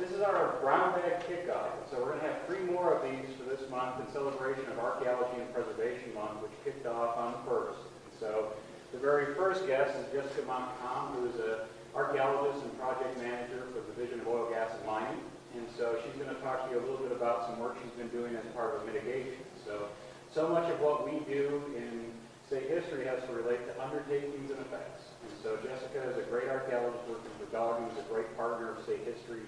This is our brown bag kickoff. So we're going to have 3 more of these for this month in celebration of Archaeology and Preservation Month, which kicked off on the 1st. And so the very first guest is Jessica Montcalm, who is an archaeologist and project manager for the Division of Oil, Gas, and Mining. And so she's going to talk to you a little bit about some work she's been doing as part of mitigation. So much of what we do in state history has to relate to undertakings and effects. And so Jessica is a great archaeologist working for Dog, who's a great partner of state history.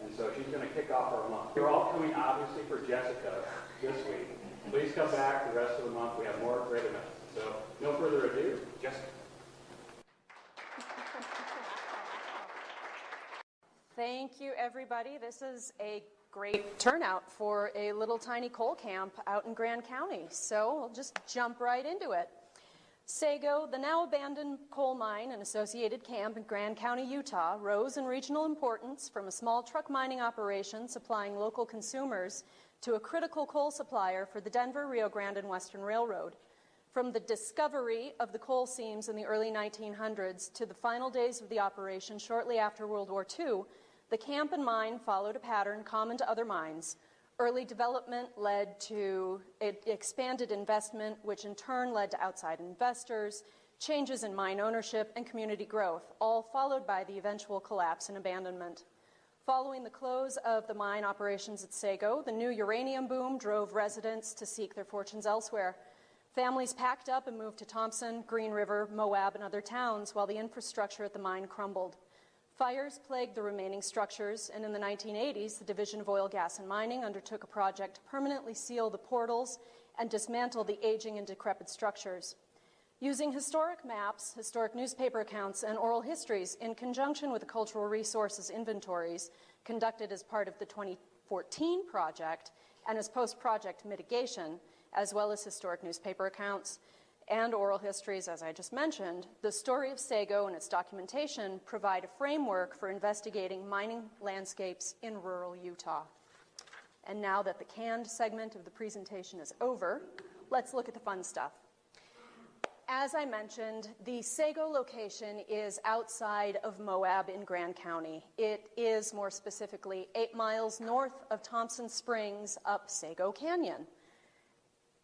And so she's going to kick off our month. You're all coming, obviously, for Jessica this week. Please come back the rest of the month. We have more great events. So no further ado, Jessica. Thank you, everybody. This is a great turnout for a little tiny coal camp out in Grand County. So we'll just jump right into it. Sego, the now abandoned coal mine and associated camp in Grand County, Utah, rose in regional importance from a small truck mining operation supplying local consumers to a critical coal supplier for the Denver, Rio Grande, and Western Railroad. From the discovery of the coal seams in the early 1900s to the final days of the operation shortly after World War II, the camp and mine followed a pattern common to other mines. Early development led to expanded investment, which in turn led to outside investors, changes in mine ownership, and community growth, all followed by the eventual collapse and abandonment. Following the close of the mine operations at Sego, the new uranium boom drove residents to seek their fortunes elsewhere. Families packed up and moved to Thompson, Green River, Moab, and other towns while the infrastructure at the mine crumbled. Fires plagued the remaining structures, and in the 1980s, the Division of Oil, Gas, and Mining undertook a project to permanently seal the portals and dismantle the aging and decrepit structures. Using historic maps, historic newspaper accounts, and oral histories in conjunction with the cultural resources inventories conducted as part of the 2014 project and as post-project mitigation, as well as historic newspaper accounts and oral histories, as I just mentioned, the story of Sego and its documentation provide a framework for investigating mining landscapes in rural Utah. And now that the canned segment of the presentation is over, let's look at the fun stuff. As I mentioned, the Sego location is outside of Moab in Grand County. It is more specifically 8 miles north of Thompson Springs up Sego Canyon.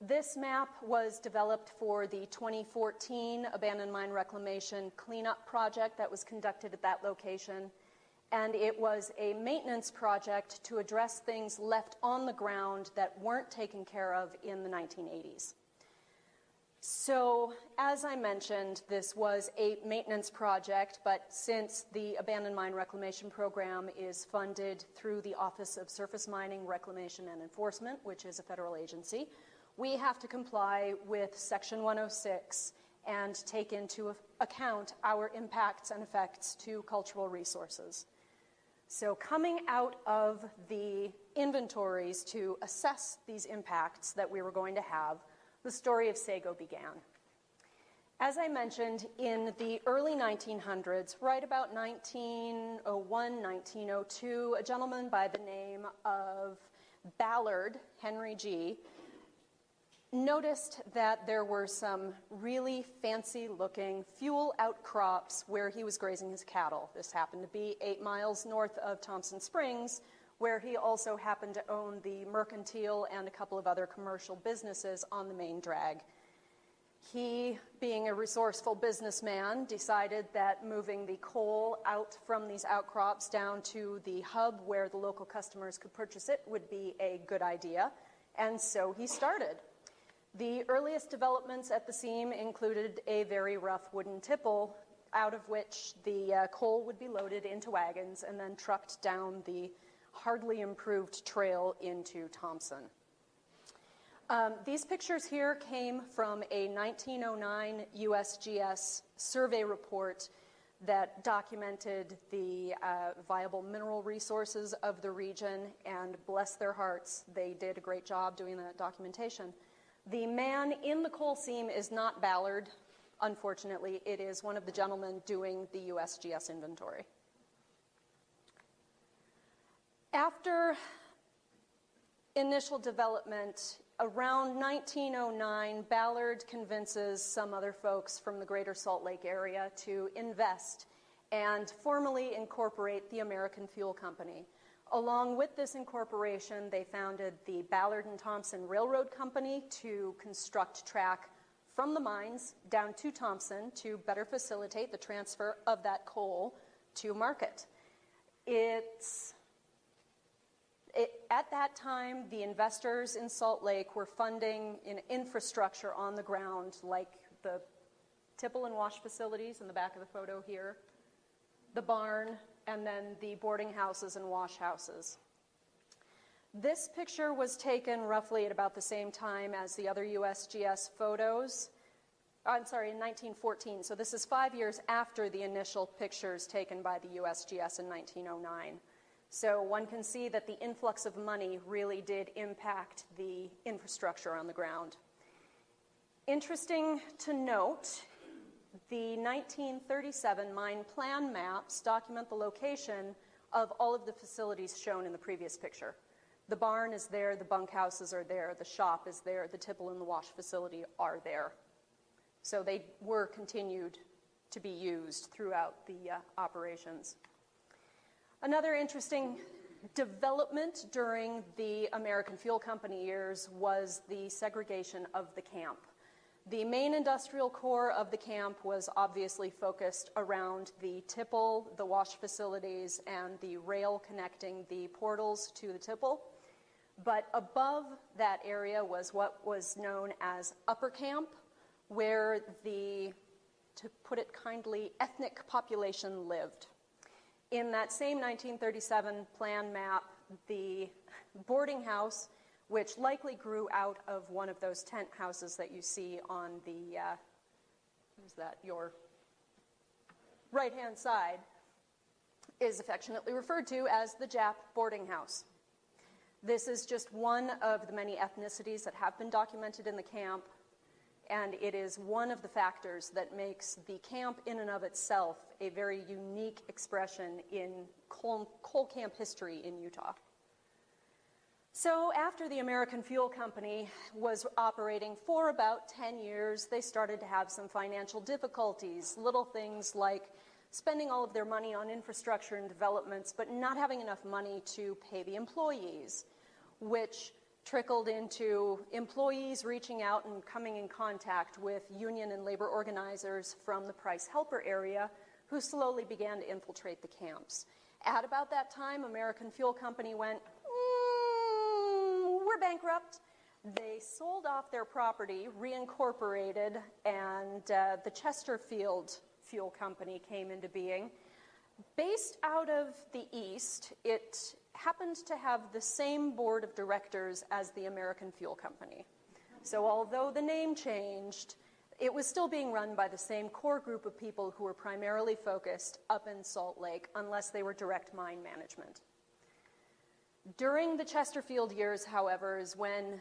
This map was developed for the 2014 Abandoned Mine Reclamation Cleanup Project that was conducted at that location, and it was a maintenance project to address things left on the ground that weren't taken care of in the 1980s. So, as I mentioned, this was a maintenance project, but since the Abandoned Mine Reclamation Program is funded through the Office of Surface Mining, Reclamation, and Enforcement, which is a federal agency, we have to comply with Section 106 and take into account our impacts and effects to cultural resources. So coming out of the inventories to assess these impacts that we were going to have, the story of Sego began. As I mentioned, in the early 1900s, right about 1901, 1902, a gentleman by the name of Ballard, Henry G., noticed that there were some really fancy-looking fuel outcrops where he was grazing his cattle. This happened to be 8 miles north of Thompson Springs, where he also happened to own the mercantile and a couple of other commercial businesses on the main drag. He, being a resourceful businessman, decided that moving the coal out from these outcrops down to the hub where the local customers could purchase it would be a good idea, and so he started. The earliest developments at the seam included a very rough wooden tipple, out of which the coal would be loaded into wagons and then trucked down the hardly improved trail into Thompson. These pictures here came from a 1909 USGS survey report that documented the viable mineral resources of the region, and bless their hearts, they did a great job doing that documentation. The man in the coal seam is not Ballard, unfortunately. It is one of the gentlemen doing the USGS inventory. After initial development, around 1909, Ballard convinces some other folks from the greater Salt Lake area to invest and formally incorporate the American Fuel Company. Along with this incorporation, they founded the Ballard and Thompson Railroad Company to construct track from the mines down to Thompson to better facilitate the transfer of that coal to market. At that time, the investors in Salt Lake were funding in infrastructure on the ground, like the tipple and wash facilities in the back of the photo here, the barn, and then the boarding houses and wash houses. This picture was taken roughly at about the same time as the other USGS photos. I'm sorry, in 1914. So this is 5 years after the initial pictures taken by the USGS in 1909. So one can see that the influx of money really did impact the infrastructure on the ground. Interesting to note, the 1937 mine plan maps document the location of all of the facilities shown in the previous picture. The barn is there, the bunkhouses are there, the shop is there, the tipple and the wash facility are there. So they were continued to be used throughout the operations. Another interesting development during the American Fuel Company years was the segregation of the camp. The main industrial core of the camp was obviously focused around the tipple, the wash facilities, and the rail connecting the portals to the tipple. But above that area was what was known as Upper Camp, where the, to put it kindly, ethnic population lived. In that same 1937 plan map, the boarding house, which likely grew out of one of those tent houses that you see on the, is that your right-hand side, is affectionately referred to as the Jap boarding house. This is just one of the many ethnicities that have been documented in the camp, and it is one of the factors that makes the camp in and of itself a very unique expression in coal camp history in Utah. So after the American Fuel Company was operating for about 10 years, they started to have some financial difficulties, little things like spending all of their money on infrastructure and developments, but not having enough money to pay the employees, which trickled into employees reaching out and coming in contact with union and labor organizers from the Price Helper area who slowly began to infiltrate the camps. At about that time, American Fuel Company went, we're bankrupt. They sold off their property, reincorporated, and the Chesterfield Fuel Company came into being. Based out of the East, it happened to have the same board of directors as the American Fuel Company. So although the name changed, it was still being run by the same core group of people who were primarily focused up in Salt Lake, unless they were direct mine management. During the Chesterfield years, however, is when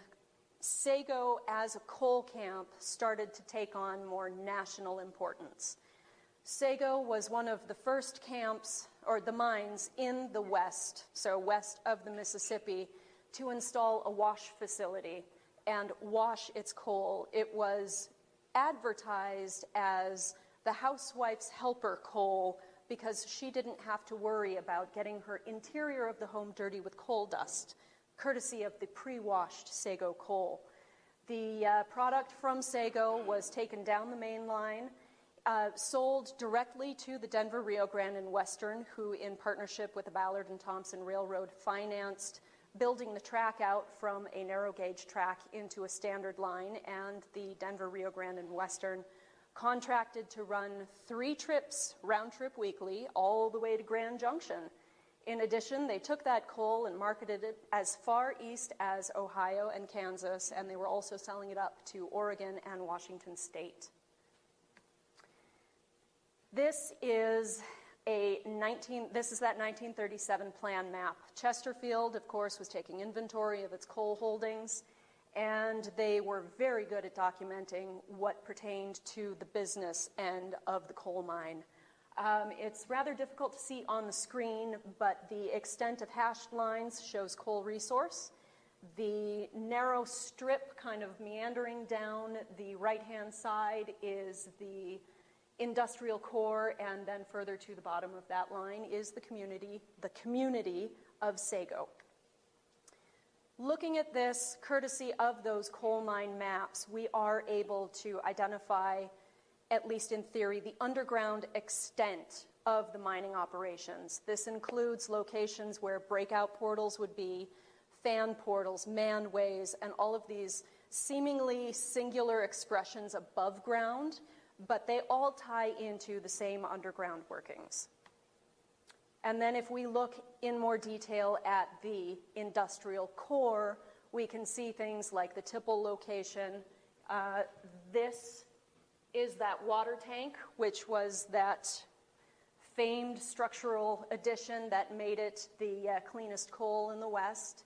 Sego as a coal camp started to take on more national importance. Sego was one of the first camps, or the mines in the West, so west of the Mississippi, to install a wash facility and wash its coal. It was advertised as the housewife's helper coal because she didn't have to worry about getting her interior of the home dirty with coal dust, courtesy of the pre-washed Sego coal. The product from Sego was taken down the main line, sold directly to the Denver, Rio Grande, and Western, who in partnership with the Ballard and Thompson Railroad financed building the track out from a narrow gauge track into a standard line, and the Denver, Rio Grande, and Western contracted to run 3 trips, round trip weekly, all the way to Grand Junction. In addition, they took that coal and marketed it as far east as Ohio and Kansas, and they were also selling it up to Oregon and Washington State. This is that 1937 plan map. Chesterfield, of course, was taking inventory of its coal holdings, and they were very good at documenting what pertained to the business end of the coal mine. It's rather difficult to see on the screen, but the extent of hashed lines shows coal resource. The narrow strip kind of meandering down the right-hand side is the industrial core, and then further to the bottom of that line is the community of Sego. Looking at this, courtesy of those coal mine maps, we are able to identify, at least in theory, the underground extent of the mining operations. This includes locations where breakout portals would be, fan portals, manways, and all of these seemingly singular expressions above ground, but they all tie into the same underground workings. And then if we look in more detail at the industrial core, we can see things like the tipple location. This is that water tank, which was that famed structural addition that made it the cleanest coal in the West.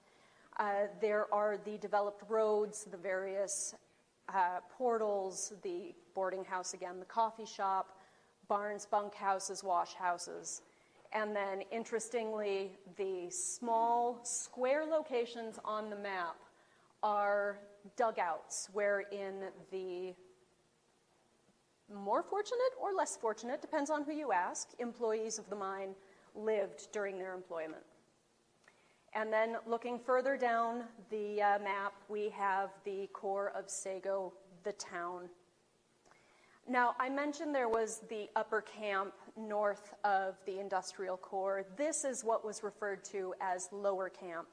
There are the developed roads, the various portals, the boarding house again, the coffee shop, barns, bunkhouses, wash houses. And then, interestingly, the small square locations on the map are dugouts wherein the more fortunate or less fortunate, depends on who you ask, employees of the mine lived during their employment. And then looking further down the map, we have the core of Sego, the town. Now, I mentioned there was the upper camp north of the industrial core. This is what was referred to as lower camp.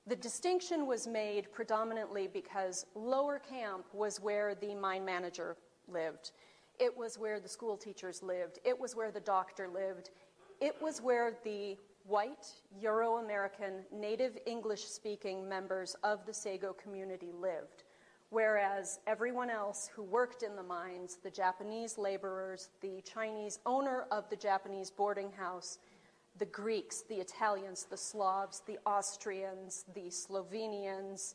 The distinction was made predominantly because lower camp was where the mine manager lived. It was where the school teachers lived. It was where the doctor lived. It was where the white, Euro-American, native English-speaking members of the Sego community lived, whereas everyone else who worked in the mines, the Japanese laborers, the Chinese owner of the Japanese boarding house, the Greeks, the Italians, the Slavs, the Austrians, the Slovenians.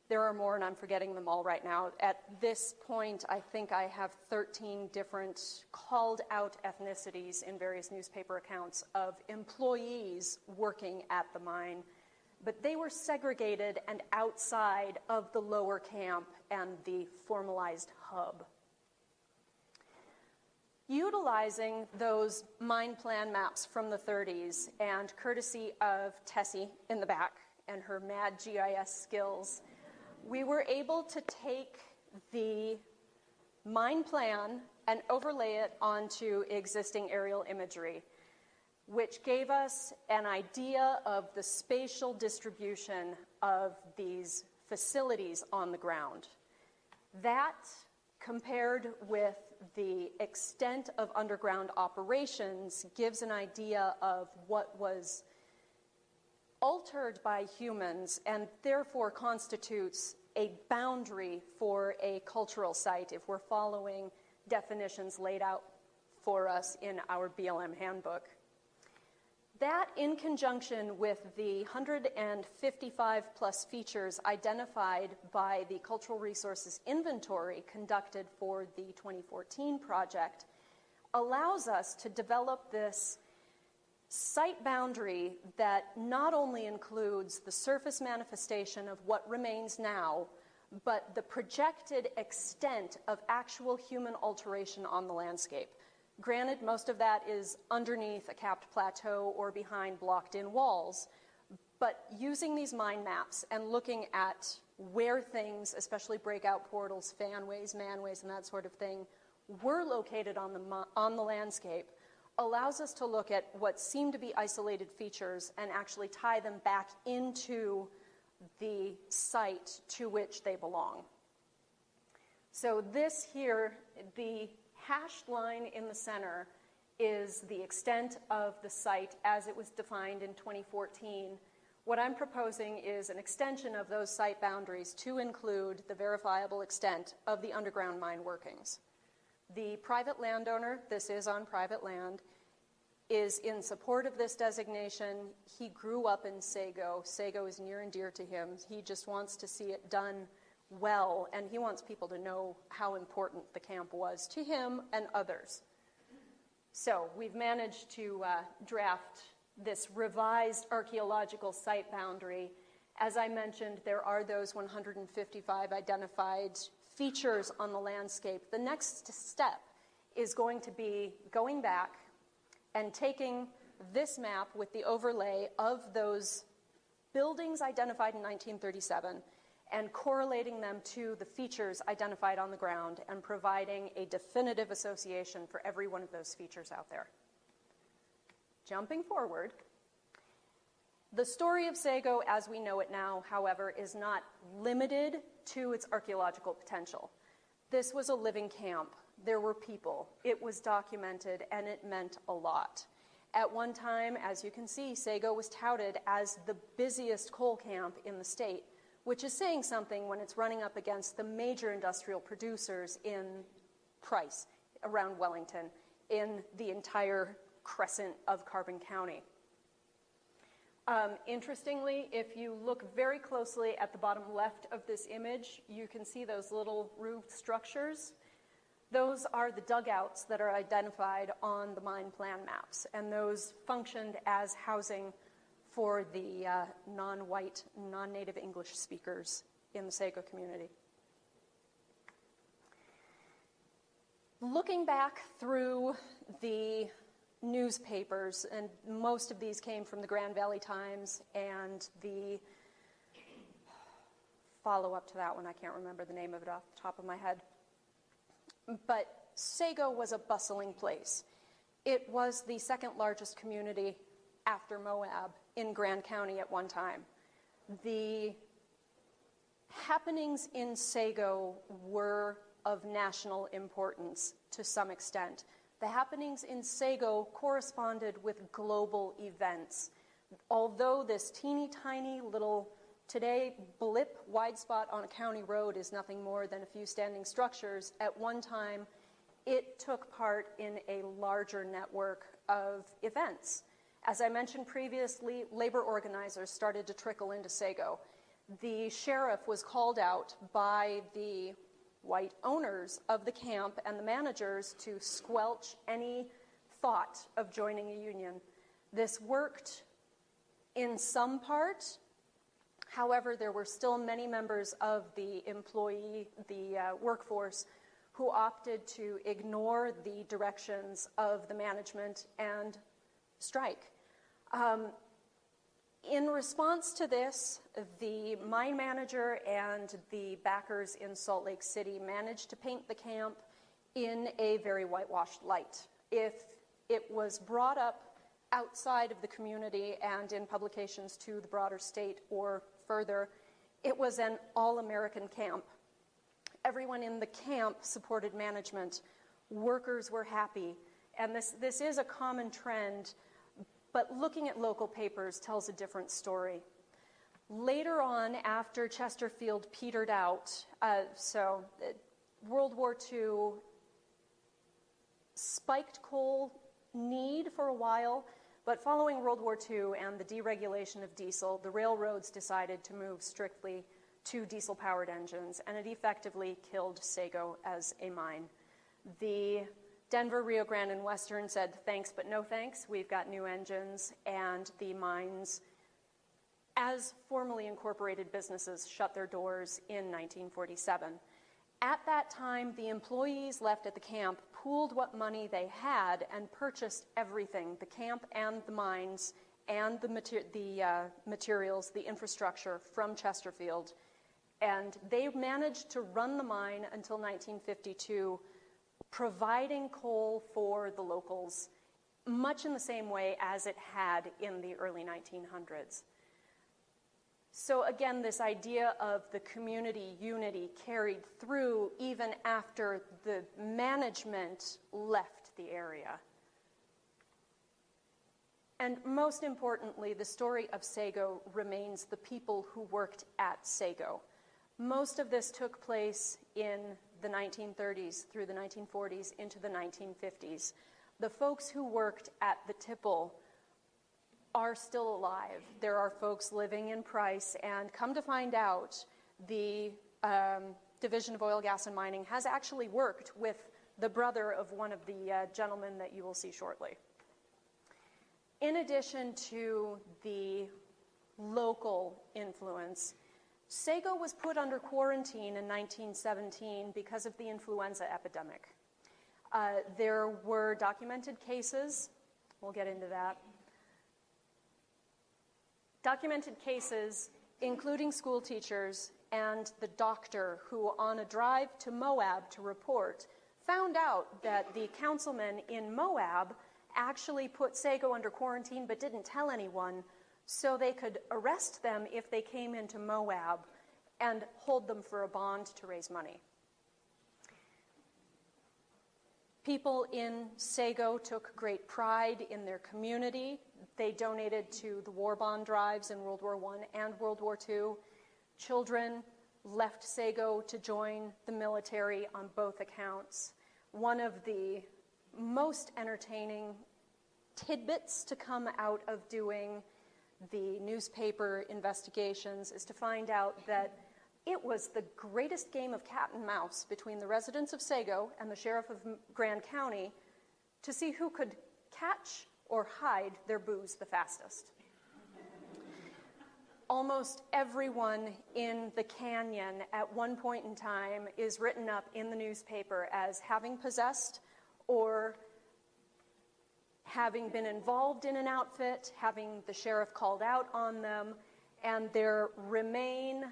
There are more, and I'm forgetting them all right now. At this point, I think I have 13 different called-out ethnicities in various newspaper accounts of employees working at the mine, but they were segregated and outside of the lower camp and the formalized hub. Utilizing those mine plan maps from the 30s and courtesy of Tessie in the back and her mad GIS skills, we were able to take the mine plan and overlay it onto existing aerial imagery, which gave us an idea of the spatial distribution of these facilities on the ground. That, compared with the extent of underground operations, gives an idea of what was altered by humans and therefore constitutes a boundary for a cultural site if we're following definitions laid out for us in our BLM handbook. That, in conjunction with the 155 plus features identified by the Cultural Resources Inventory conducted for the 2014 project, allows us to develop this site boundary that not only includes the surface manifestation of what remains now, but the projected extent of actual human alteration on the landscape. Granted, most of that is underneath a capped plateau or behind blocked-in walls, but using these mine maps and looking at where things, especially breakout portals, fanways, manways, and that sort of thing, were located on the landscape, allows us to look at what seem to be isolated features and actually tie them back into the site to which they belong. So this here, the hashed line in the center, is the extent of the site as it was defined in 2014. What I'm proposing is an extension of those site boundaries to include the verifiable extent of the underground mine workings. The private landowner, this is on private land, is in support of this designation. He grew up in Sego. Sego is near and dear to him. He just wants to see it done well, and he wants people to know how important the camp was to him and others. So we've managed to draft this revised archaeological site boundary. As I mentioned, there are those 155 identified features on the landscape. The next step is going to be going back and taking this map with the overlay of those buildings identified in 1937 and correlating them to the features identified on the ground and providing a definitive association for every one of those features out there. Jumping forward, the story of Sego as we know it now, however, is not limited to its archaeological potential. This was a living camp. There were people. It was documented, and it meant a lot. At one time, as you can see, Sego was touted as the busiest coal camp in the state, which is saying something when it's running up against the major industrial producers in Price, around Wellington, in the entire crescent of Carbon County. Interestingly, if you look very closely at the bottom left of this image, you can see those little roofed structures. Those are the dugouts that are identified on the mine plan maps, and those functioned as housing for the non-white, non-native English speakers in the Sego community. Looking back through the newspapers, and most of these came from the Grand Valley Times and the follow-up to that one, I can't remember the name of it off the top of my head. But Sego was a bustling place. It was the second largest community after Moab in Grand County at one time. The happenings in Sego were of national importance to some extent. The happenings in Sego corresponded with global events. Although this teeny tiny little, today, blip wide spot on a county road is nothing more than a few standing structures, at one time it took part in a larger network of events. As I mentioned previously, labor organizers started to trickle into Sego. The sheriff was called out by the white owners of the camp and the managers to squelch any thought of joining a union. This worked in some part. However, there were still many members of the workforce who opted to ignore the directions of the management and strike. In response to this, the mine manager and the backers in Salt Lake City managed to paint the camp in a very whitewashed light. If it was brought up outside of the community and in publications to the broader state or further, it was an all-American camp. Everyone in the camp supported management. Workers were happy. And this is a common trend, but looking at local papers tells a different story. Later on, after Chesterfield petered out, World War II spiked coal need for a while, but following World War II and the deregulation of diesel, the railroads decided to move strictly to diesel-powered engines, and it effectively killed Sego as a mine. The Denver, Rio Grande, and Western said, thanks but no thanks, we've got new engines, and the mines, as formally incorporated businesses, shut their doors in 1947. At that time, the employees left at the camp pooled what money they had and purchased everything, the camp and the mines and the materials, the infrastructure from Chesterfield. And they managed to run the mine until 1952, providing coal for the locals, much in the same way as it had in the early 1900s. So again, this idea of the community unity carried through even after the management left the area. And most importantly, the story of Sego remains the people who worked at Sego. Most of this took place in the 1930s through the 1940s into the 1950s. The folks who worked at the tipple are still alive. There are folks living in Price, and come to find out, the Division of Oil, Gas, and Mining has actually worked with the brother of one of the gentlemen that you will see shortly. In addition to the local influence, Sego was put under quarantine in 1917 because of the influenza epidemic. There were documented cases, we'll get into that, Documented cases, including school teachers and the doctor who, on a drive to Moab to report, found out that the councilman in Moab actually put Sego under quarantine but didn't tell anyone, so they could arrest them if they came into Moab and hold them for a bond to raise money. People in Sego took great pride in their community. They donated to the war bond drives in World War I and World War II. Children left Sego to join the military on both accounts. One of the most entertaining tidbits to come out of doing the newspaper investigations is to find out that it was the greatest game of cat and mouse between the residents of Sego and the sheriff of Grand County to see who could catch or hide their booze the fastest. Almost everyone in the canyon at one point in time is written up in the newspaper as having possessed or having been involved in an outfit, having the sheriff called out on them, and there remain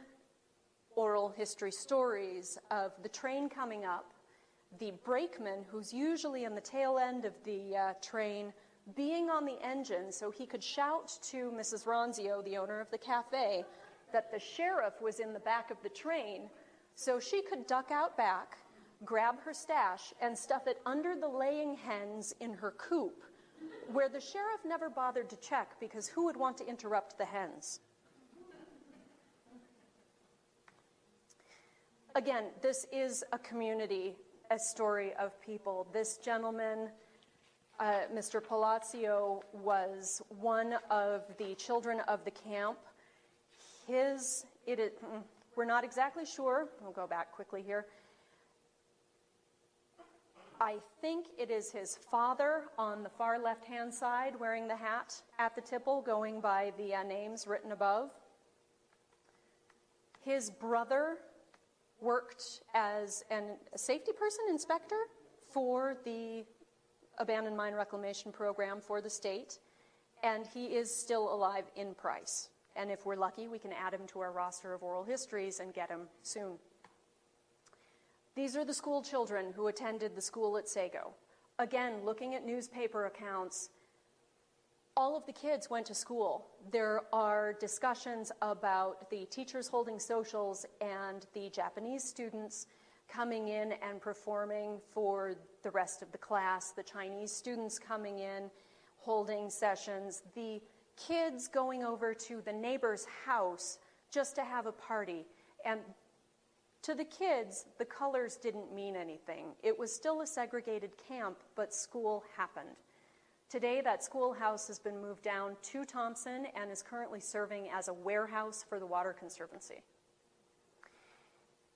oral history stories of the train coming up, the brakeman, who's usually in the tail end of the train, being on the engine so he could shout to Mrs. Ronzio, the owner of the cafe, that the sheriff was in the back of the train so she could duck out back, grab her stash, and stuff it under the laying hens in her coop, where the sheriff never bothered to check because who would want to interrupt the hens? Again, this is a community, a story of people. This gentleman, Mr. Palacio, was one of the children of the camp. We're not exactly sure. We'll go back quickly here. I think it is his father on the far left-hand side wearing the hat at the tipple, going by the names written above. His brother worked as a safety person inspector for the abandoned mine reclamation program for the state, and he is still alive in Price. And if we're lucky, we can add him to our roster of oral histories and get him soon. These are the school children who attended the school at Sego. Again, looking at newspaper accounts, all of the kids went to school. There are discussions about the teachers holding socials and the Japanese students coming in and performing for the rest of the class, the Chinese students coming in, holding sessions, the kids going over to the neighbor's house just to have a party. And to the kids, the colors didn't mean anything. It was still a segregated camp, but school happened. Today, that schoolhouse has been moved down to Thompson and is currently serving as a warehouse for the Water Conservancy.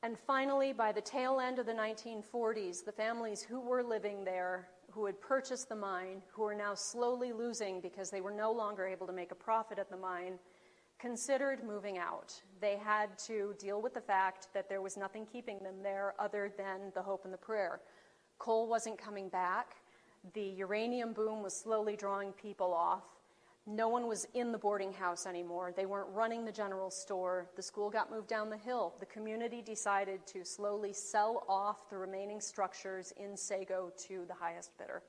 And finally, by the tail end of the 1940s, the families who were living there, who had purchased the mine, who are now slowly losing because they were no longer able to make a profit at the mine, considered moving out. They had to deal with the fact that there was nothing keeping them there other than the hope and the prayer. Coal wasn't coming back. The uranium boom was slowly drawing people off. No one was in the boarding house anymore. They weren't running the general store. The school got moved down the hill. The community decided to slowly sell off the remaining structures in Sego to the highest bidder.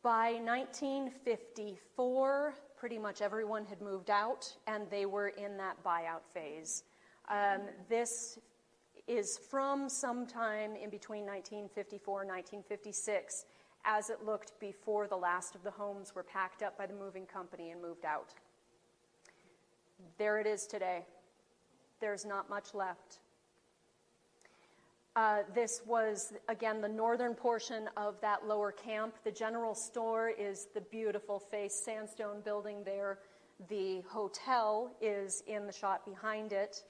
By 1954, pretty much everyone had moved out, and they were in that buyout phase. This is from sometime in between 1954 and 1956, as it looked before the last of the homes were packed up by the moving company and moved out. There it is today. There's not much left. This was, again, the northern portion of that lower camp. The general store is the beautiful faced sandstone building there. The hotel is in the shot behind it.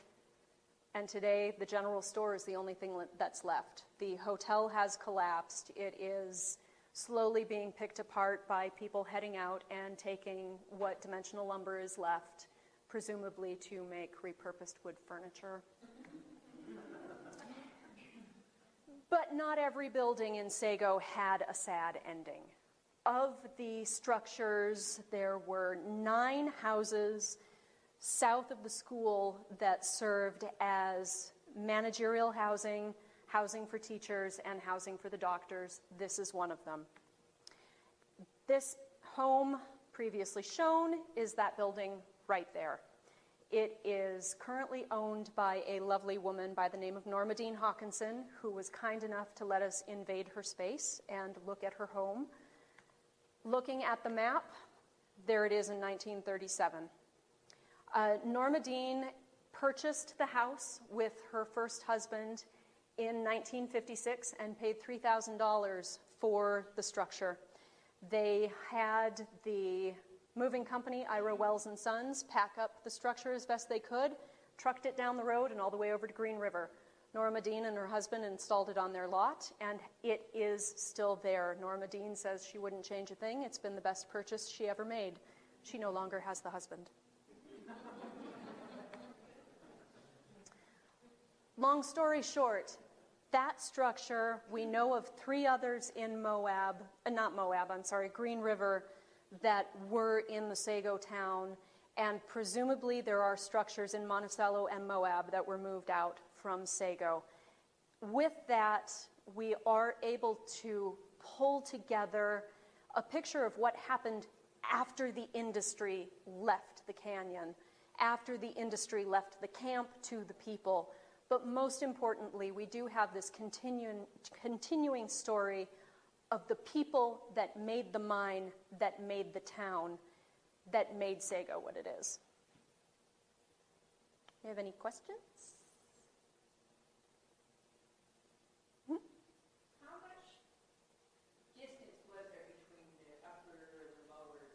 And today, the general store is the only thing that's left. The hotel has collapsed. It is slowly being picked apart by people heading out and taking what dimensional lumber is left, presumably to make repurposed wood furniture. But not every building in Sego had a sad ending. Of the structures, there were 9 houses south of the school that served as managerial housing, housing for teachers, and housing for the doctors. This is one of them. This home, previously shown, is that building right there. It is currently owned by a lovely woman by the name of Norma Dean Hawkinson, who was kind enough to let us invade her space and look at her home. Looking at the map, there it is in 1937. Norma Dean purchased the house with her first husband in 1956 and paid $3,000 for the structure. They had the moving company, Ira Wells and Sons, pack up the structure as best they could, trucked it down the road and all the way over to Green River. Norma Dean and her husband installed it on their lot, and it is still there. Norma Dean says she wouldn't change a thing. It's been the best purchase she ever made. She no longer has the husband. Long story short, that structure, we know of 3 others in Green River, that were in the Sego town, and presumably there are structures in Monticello and Moab that were moved out from Sego. With that, we are able to pull together a picture of what happened after the industry left the canyon, after the industry left the camp to the people. But most importantly, we do have this continuing story of the people that made the mine, that made the town, that made Sego what it is. Do you have any questions? How much distance was there between the upper and the lower?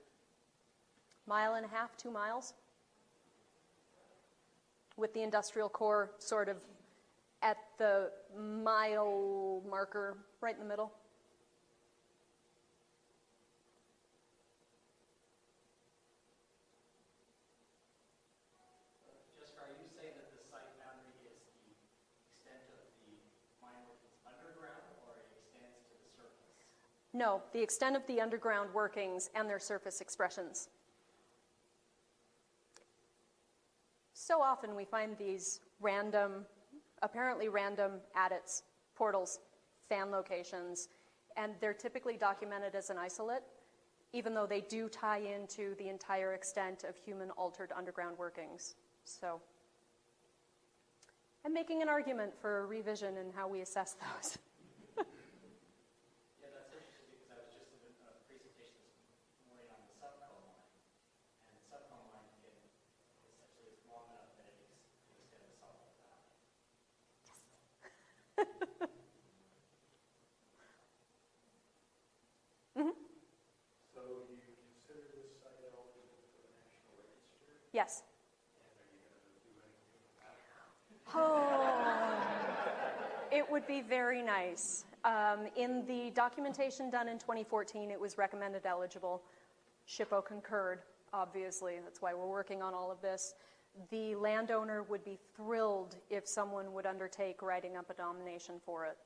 1.5 miles, 2 miles. With the industrial core sort of at the mile marker right in the middle. Are you saying that the site boundary is the extent of the mine workings underground, or it extends to the surface? No, the extent of the underground workings and their surface expressions. So often we find these random, apparently random adits, portals, fan locations, and they're typically documented as an isolate, even though they do tie into the entire extent of human-altered underground workings. So I'm making an argument for a revision in how we assess those. Yeah, that's interesting because I was just in a presentation this morning on the Subcom line, and the Subcom line can essentially is long enough that it can extend the Subcom valley. So you consider this site eligible for the National Register? Yes. Oh, it would be very nice. In the documentation done in 2014, it was recommended eligible. SHPO concurred, obviously. That's why we're working on all of this. The landowner would be thrilled if someone would undertake writing up a nomination for it.